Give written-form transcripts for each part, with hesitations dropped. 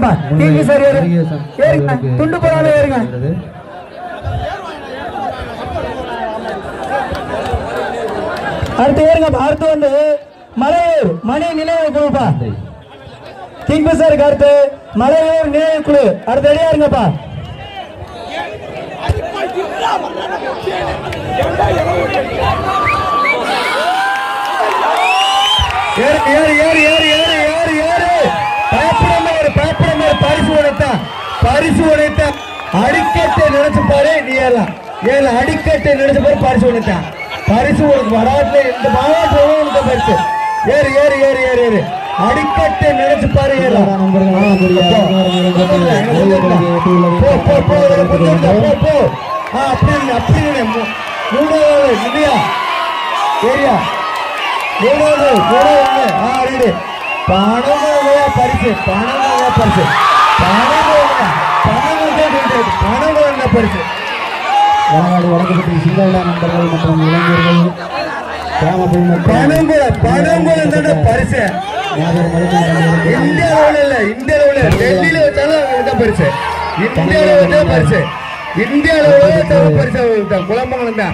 ஏறுங்கப்பா TV sir ஏறுங்க துண்டு போடாம ஏறுங்க அடுத்து ஏறுங்கப்பா அடுத்து வந்து மலையூர் மணி நினைவு குழுப்பா கிங்பிஷருக்கு அடுத்து மலையூர் நினைவு குழு அடுத்து ரெடியா இருங்கப்பா ஏறு ஏறு ஏறு ஏறு ஏறு ஏறு ஏறு பயப்படாம பரிசு உடைத்தான் அடிக்கட்டை நினைச்சு பாரு நீ ஏறலாம் ஏழு அடிக்கட்டை நினைச்சு பாரு பரிசு உடைத்தான் பரிசு உனக்கு வராதுல இந்த மாவட்டம் இந்த பரிசு ஏறு ஏறு ஏறு ஏறு ஏறு அடிக்கட்டை நினைச்சு பாரு ஏறலாம் அப்படி மூணாவது இல்லையா ஏரியா மூணாவது பணம் பரிசு பரிசு வடநாடு வடக்குப்பட்டி சிங்கள நண்பர்கள் மற்றும் இளைஞர்கள் பணங்குளம் பரிசு இந்தியாவில் இல்ல இந்தியாவில் டெல்லியில வச்சாலும் பரிசு இந்தியாவில் பரிசு இந்தியாவில் பரிசு குழம்பங்களும் தான்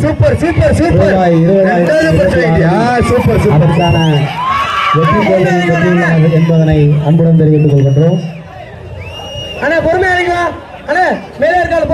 super super super super super வெற்றி என்பதனை அன்புடன் தெரிவித்துக் கொள்கின்றோம். அண்ணா பொறுமையா இருங்களா அண்ணா மேலே இருக்கால